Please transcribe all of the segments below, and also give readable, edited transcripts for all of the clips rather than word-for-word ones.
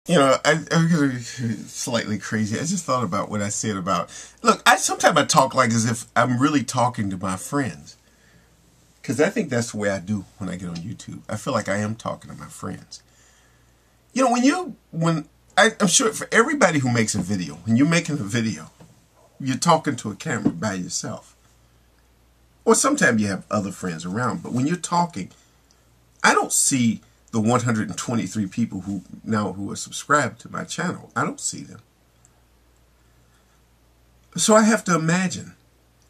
You know, I'm gonna be slightly crazy. I just thought about what I said about. Look, sometimes I talk like as if I'm really talking to my friends, because I think that's the way I do when I get on YouTube. I feel like I am talking to my friends. You know, I'm sure for everybody who makes a video, when you're making a video, you're talking to a camera by yourself, or sometimes you have other friends around. But when you're talking, I don't see the 123 people who are subscribed to my channel. I don't see them. So I have to imagine.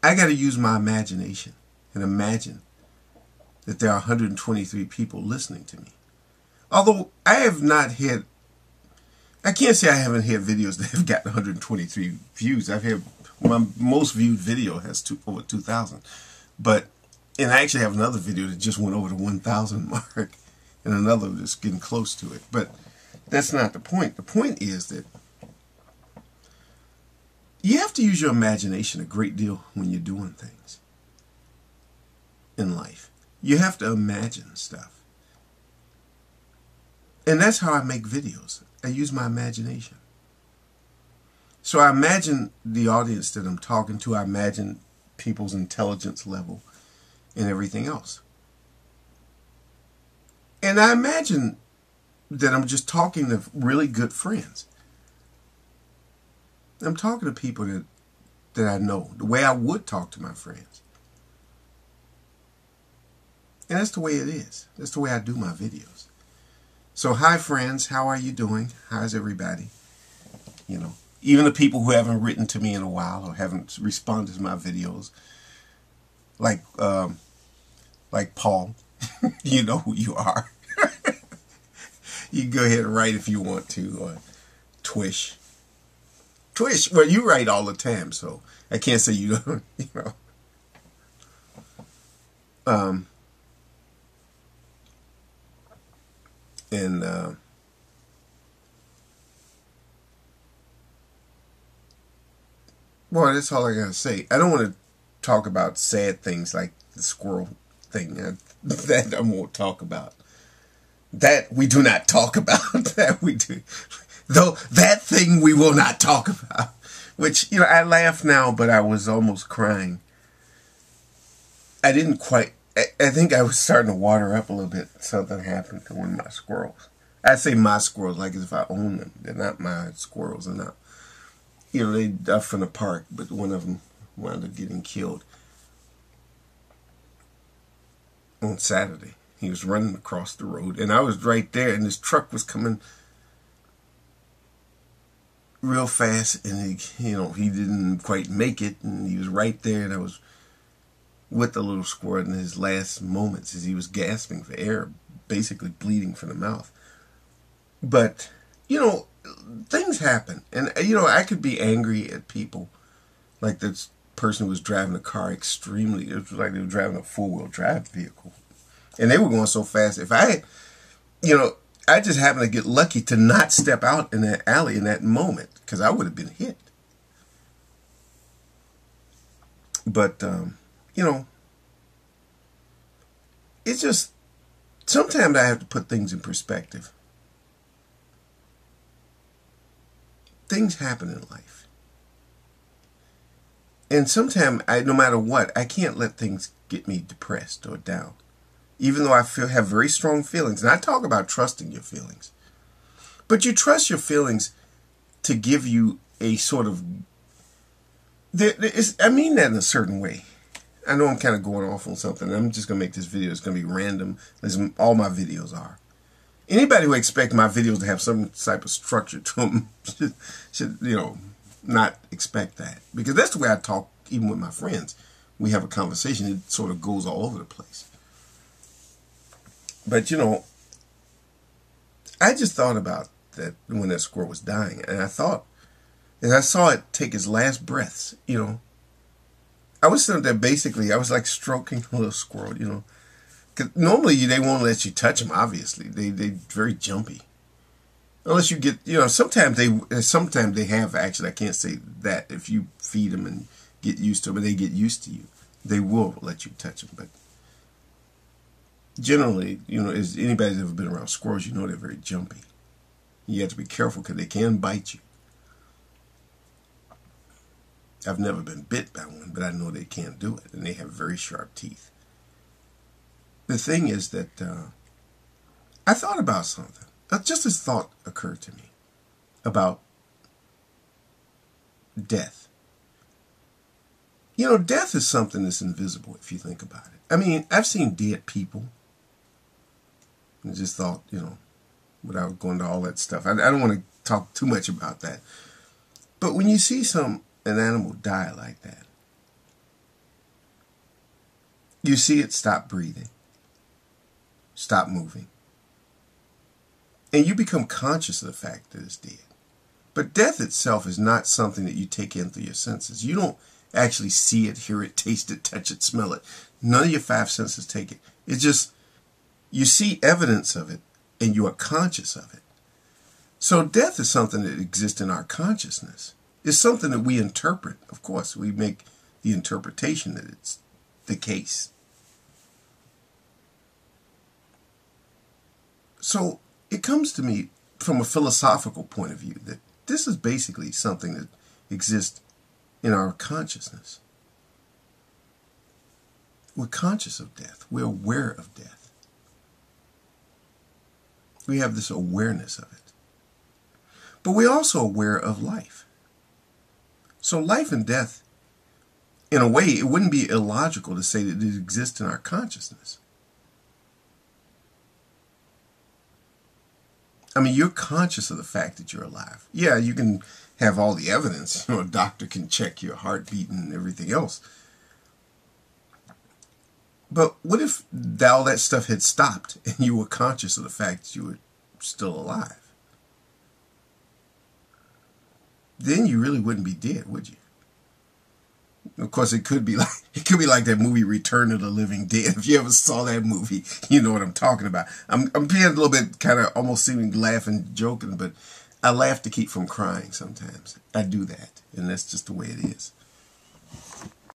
I got to use my imagination and imagine that there are 123 people listening to me. Although I have not had, I can't say I haven't had videos that have gotten 123 views. I've had, my most viewed video has over 2,000. And I actually have another video that just went over the 1,000 mark. And another that's getting close to it. But that's not the point. The point is that you have to use your imagination a great deal when you're doing things in life. You have to imagine stuff. And that's how I make videos. I use my imagination. So I imagine the audience that I'm talking to. I imagine people's intelligence level and everything else. And I imagine that I'm just talking to really good friends. I'm talking to people that I know, the way I would talk to my friends. And that's the way it is. That's the way I do my videos. So hi friends, how are you doing? How's everybody? You know, even the people who haven't written to me in a while or haven't responded to my videos, like Paul, you know who you are. You can go ahead and write if you want to, or Twish. Well, you write all the time, so I can't say you don't, you know. Well, that's all I gotta say. I don't want to talk about sad things like the squirrel thing. That I won't talk about. That we do not talk about. That we do. Though that thing we will not talk about. Which, you know, I laugh now, but I was almost crying. I didn't quite. I think I was starting to water up a little bit. Something happened to one of my squirrels. I say my squirrels like as if I own them. They're not my squirrels. They're not. You know, they're from the park, but one of them wound up getting killed on Saturday. He was running across the road, and I was right there, and this truck was coming real fast, and he didn't quite make it, and he was right there, and I was with the little squirrel in his last moments as he was gasping for air, basically bleeding from the mouth. But, you know, things happen, and, you know, I could be angry at people, like this person who was driving a car extremely, it was like they were driving a four-wheel drive vehicle. And they were going so fast. If I, you know, I just happened to get lucky to not step out in that alley in that moment, because I would have been hit. But, you know, it's just, sometimes I have to put things in perspective. Things happen in life. And sometimes, no matter what, I can't let things get me depressed or down. Even though I have very strong feelings. And I talk about trusting your feelings. But you trust your feelings to give you a sort of... I mean that in a certain way. I know I'm kind of going off on something. I'm just going to make this video. It's going to be random, as all my videos are. Anybody who expects my videos to have some type of structure to them should, you know, not expect that. Because that's the way I talk even with my friends. We have a conversation. It sort of goes all over the place. But, you know, I just thought about that when that squirrel was dying. And I thought, and I saw it take his last breaths, you know. I was sitting there basically, I was like stroking a little squirrel, you know. 'Cause normally they won't let you touch them, obviously. They're very jumpy. Unless you get, you know, sometimes they have actually, I can't say that. If you feed them and get used to them and they get used to you, they will let you touch them. But generally, you know, as anybody's ever been around squirrels, you know they're very jumpy. You have to be careful because they can bite you. I've never been bit by one, but I know they can do it, and they have very sharp teeth. The thing is that I thought about something. Just this thought occurred to me about death. You know, death is something that's invisible if you think about it. I mean, I've seen dead people. I just thought, you know, without going to all that stuff. I don't want to talk too much about that. But when you see an animal die like that, you see it stop breathing, stop moving. And you become conscious of the fact that it's dead. But death itself is not something that you take in through your senses. You don't actually see it, hear it, taste it, touch it, smell it. None of your five senses take it. It's just, you see evidence of it and you are conscious of it. So death is something that exists in our consciousness. It's something that we interpret. Of course, we make the interpretation that it's the case. So it comes to me from a philosophical point of view that this is basically something that exists in our consciousness. We're conscious of death. We're aware of death. We have this awareness of it. But we're also aware of life. So life and death, in a way, it wouldn't be illogical to say that it exists in our consciousness. I mean, you're conscious of the fact that you're alive. Yeah, you can have all the evidence. You know, a doctor can check your heartbeat and everything else. But what if all that stuff had stopped and you were conscious of the fact that you were still alive? Then you really wouldn't be dead, would you? Of course, it could be like that movie Return of the Living Dead. If you ever saw that movie, you know what I'm talking about. I'm being a little bit kind of almost seeming laughing, joking, but I laugh to keep from crying sometimes. I do that, and that's just the way it is.